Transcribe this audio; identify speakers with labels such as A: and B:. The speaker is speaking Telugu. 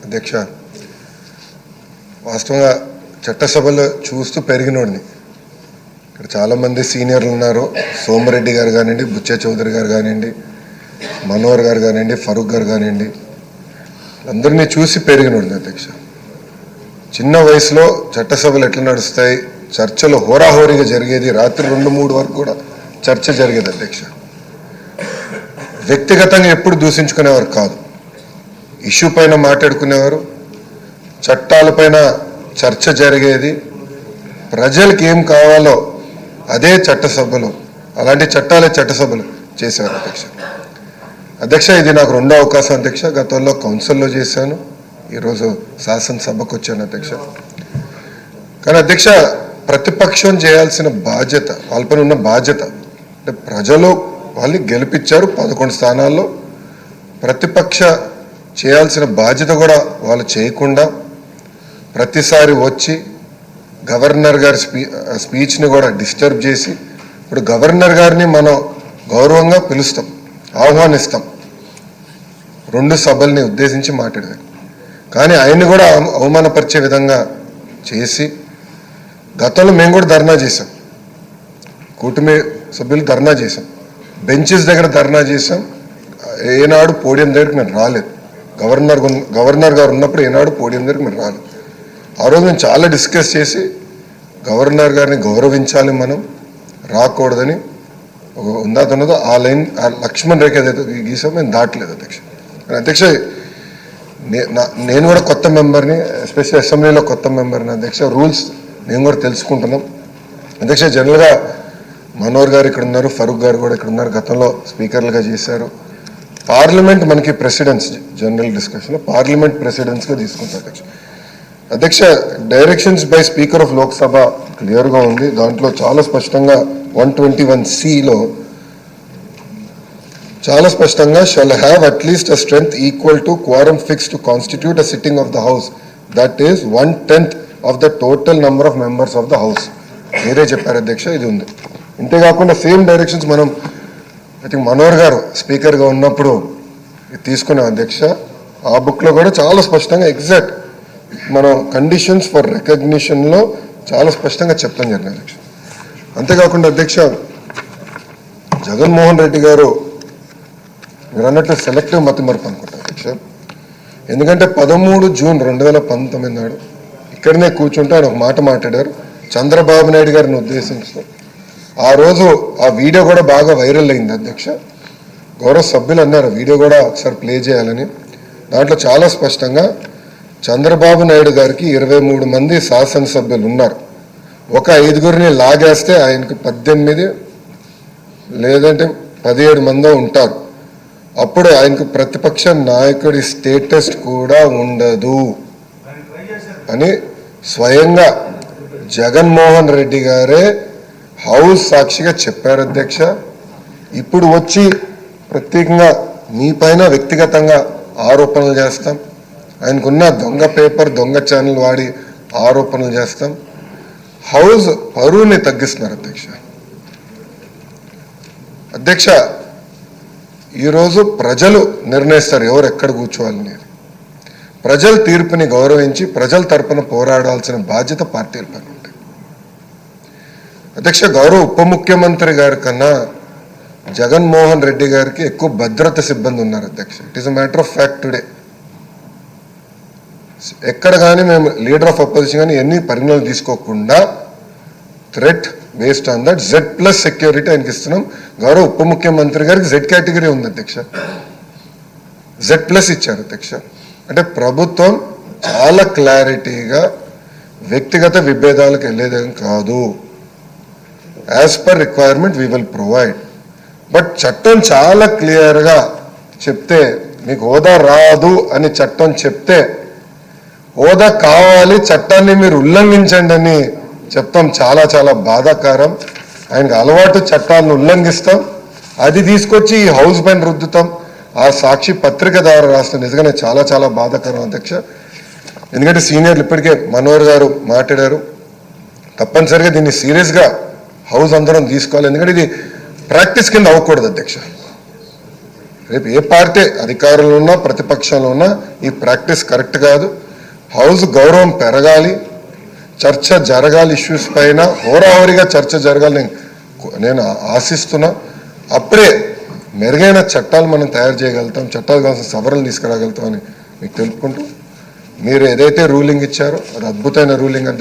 A: అధ్యక్ష, వాస్తవంగా చట్టసభలో చూస్తూ పెరిగినోడిని. ఇక్కడ చాలామంది సీనియర్లు ఉన్నారు. సోమిరెడ్డి గారు కానివ్వండి, బుచ్చే చౌదరి గారు కానివ్వండి, మనోహర్ గారు కానివ్వండి, ఫరూక్ గారు కానివ్వండి, అందరినీ చూసి పెరిగినోడిని అధ్యక్ష. చిన్న వయసులో చట్టసభలు ఎట్లా నడుస్తాయి, చర్చలు హోరాహోరీగా జరిగేది. రాత్రి 2-3 వరకు కూడా చర్చ జరిగేది అధ్యక్ష. వ్యక్తిగతంగా ఎప్పుడు దూషించుకునేవారు కాదు. ఇష్యూ పైన మాట్లాడుకునేవారు, చట్టాలపైన చర్చ జరిగేది. ప్రజలకు ఏం కావాలో అదే చట్టసభలు, అలాంటి చట్టాలే చట్టసభలు చేసేవారు అధ్యక్ష. అధ్యక్ష, ఇది నాకు 2వ అవకాశం అధ్యక్ష. గతంలో కౌన్సిల్లో చేశాను, ఈరోజు శాసనసభకు వచ్చాను అధ్యక్ష. కానీ అధ్యక్ష, ప్రతిపక్షం చేయాల్సిన బాధ్యత, వాళ్ళపైన ఉన్న బాధ్యత అంటే ప్రజలు వాళ్ళని గెలిపించారు 11 స్థానాల్లో. ప్రతిపక్ష చేయాల్సిన బాధ్యత కూడా వాళ్ళు చేయకుండా ప్రతిసారి వచ్చి గవర్నర్ గారి స్పీచ్ని కూడా డిస్టర్బ్ చేసి, ఇప్పుడు గవర్నర్ గారిని మనం గౌరవంగా పిలుస్తాం, ఆహ్వానిస్తాం 2 సభల్ని ఉద్దేశించి మాట్లాడారు. కానీ ఆయన్ని కూడా అవమానపరిచే విధంగా చేసి, గతంలో మేము కూడా ధర్నా చేసాం, కూటమి సభ్యులు ధర్నా చేసాం, బెంచెస్ దగ్గర ధర్నా చేసాం. ఏనాడు పోడియం దగ్గరికి మేము రాలేదు. గవర్నర్ గారు ఉన్నప్పుడు ఏనాడు పోడియం దగ్గరికి మేము రాలేదు. ఆ రోజు మేము చాలా డిస్కస్ చేసి గవర్నర్ గారిని గౌరవించాలి, మనం రాకూడదని ఉన్నదో ఆ లైన్, ఆ లక్ష్మణ్ రేఖ ఏదైతే గీసాం మేము దాటలేదు అధ్యక్ష. అధ్యక్ష, నేను కూడా కొత్త మెంబర్ని, ఎస్పెషల్లీ అసెంబ్లీలో కొత్త మెంబర్ని అధ్యక్ష. రూల్స్ మేము కూడా తెలుసుకుంటున్నాం అధ్యక్ష. జనరల్గా మనోహర్ గారు ఇక్కడ ఉన్నారు, ఫరూక్ గారు కూడా ఇక్కడ ఉన్నారు, గతంలో స్పీకర్లుగా చేశారు. పార్లమెంట్ మనకి ప్రెసిడెన్స్, జనరల్ డిస్కషన్లో పార్లమెంట్ ప్రెసిడెన్స్గా తీసుకుంటారు అధ్యక్ష. అధ్యక్ష, directions by speaker of Lok Sabha క్లియర్గా ఉంది. దాంట్లో చాలా స్పష్టంగా 121(c)లో చాలా స్పష్టంగా shall have at least a strength equal to క్వారం fix to constitute a sitting of the house, that is 1/10 of the total number of members of the house. మీరే చెప్పారు అధ్యక్ష, ఇది ఉంది. ఇంతేకాకుండా సేమ్ డైరెక్షన్స్ మనం ఐ థింక్ మనోహర్ గారు స్పీకర్గా ఉన్నప్పుడు తీసుకున్నాం అధ్యక్ష. ఆ బుక్లో కూడా చాలా స్పష్టంగా ఎగ్జాక్ట్ మనం కండిషన్స్ ఫర్ రికగ్నిషన్లో చాలా స్పష్టంగా చెప్తాం జరిగింది అధ్యక్ష. అంతేకాకుండా అధ్యక్ష, జగన్మోహన్ రెడ్డి గారు మీరు అన్నట్లు సెలెక్టివ్ మతిమరుపు అనుకుంటారు అధ్యక్ష. ఎందుకంటే 13 జూన్ 2019 నాడు ఇక్కడనే కూర్చుంటే ఆయన ఒక మాట మాట్లాడారు చంద్రబాబు నాయుడు గారిని ఉద్దేశించి. ఆ రోజు ఆ వీడియో కూడా బాగా వైరల్ అయింది అధ్యక్ష. గౌరవ సభ్యులు అన్నారు వీడియో కూడా ఒకసారి ప్లే చేయాలని. దాంట్లో చాలా స్పష్టంగా చంద్రబాబు నాయుడు గారికి 23 మంది శాసనసభ్యులు ఉన్నారు. ఒక 5గురిని లాగేస్తే ఆయనకు 18 లేదంటే 17 మంది ఉంటారు. అప్పుడు ఆయనకు ప్రతిపక్ష నాయకుడి స్టేటస్ కూడా ఉండదు అని స్వయంగా జగన్మోహన్ రెడ్డి గారే హౌస్ సాక్షిగా చెప్పారు అధ్యక్ష. ఇప్పుడు వచ్చి ప్రత్యేకంగా మీ పైన వ్యక్తిగతంగా ఆరోపణలు చేస్తాం, ఆయనకున్న దొంగ పేపర్, దొంగ ఛానల్ వాడి ఆరోపణలు చేస్తాం. హౌస్ పరువుని తగ్గిస్తున్నారు అధ్యక్ష. అధ్యక్ష, ఈరోజు ప్రజలు నిర్ణయిస్తారు ఎవరు ఎక్కడ కూర్చోవాలని. ప్రజల తీర్పుని గౌరవించి ప్రజల తరపున పోరాడాల్సిన బాధ్యత పార్టీల పైన ఉంటాయి అధ్యక్ష. గౌరవ ఉప ముఖ్యమంత్రి గారి కన్నా జగన్మోహన్ రెడ్డి గారికి ఎక్కువ భద్రత సిబ్బంది ఉన్నారు అధ్యక్ష. It is a matter of fact today. ఎక్కడ కానీ మేము లీడర్ ఆఫ్ అపోజిషన్ కానీ ఎన్ని పరిగణనలు తీసుకోకుండా threat based on that Z+ security ఆయనకి ఇస్తున్నాం. గౌరవ ఉప ముఖ్యమంత్రి గారికి Z కేటగిరీ ఉంది అధ్యక్ష, Z+ ఇచ్చారు అధ్యక్ష. అంటే ప్రభుత్వం చాలా క్లారిటీగా వ్యక్తిగత విభేదాలకు వెళ్ళేదేం కాదు. As per requirement we will provide. But చట్టం చాలా క్లియర్గా చెప్తే, మీకు హోదా రాదు అని చట్టం చెప్తే హోదా కావాలి, చట్టాన్ని మీరు ఉల్లంఘించండి అని చెప్తాం. చాలా చాలా బాధాకరం. ఆయనకు అలవాటు చట్టాలను ఉల్లంఘిస్తాం, అది తీసుకొచ్చి ఈ హౌస్ పైన రుద్దుతాం. ఆ సాక్షి పత్రిక ద్వారా రాష్ట్రం నిజంగానే చాలా చాలా బాధాకరం అధ్యక్ష. ఎందుకంటే సీనియర్లు ఇప్పటికే మనోహర్ గారు మాట్లాడారు, తప్పనిసరిగా దీన్ని సీరియస్గా హౌస్ అందరం తీసుకోవాలి. ఎందుకంటే ఇది ప్రాక్టీస్ కింద అవ్వకూడదు అధ్యక్ష. రేపు ఏ పార్టీ అధికారంలో ఉన్నా ప్రతిపక్షంలో ఉన్నా ఈ ప్రాక్టీస్ కరెక్ట్ కాదు. హౌస్ గౌరవం పెరగాలి, చర్చ జరగాలి, ఇష్యూస్ పైన హోరాహోరీగా చర్చ జరగాలి నేను ఆశిస్తున్నా. అప్పుడే మెరుగైన చట్టాలు మనం తయారు చేయగలుగుతాం, చట్టాలు కావాల్సిన సవరణలు తీసుకురాగలుగుతాం అని మీకు తెలుపుకుంటూ, మీరు ఏదైతే రూలింగ్ ఇచ్చారో అది అద్భుతమైన రూలింగ్.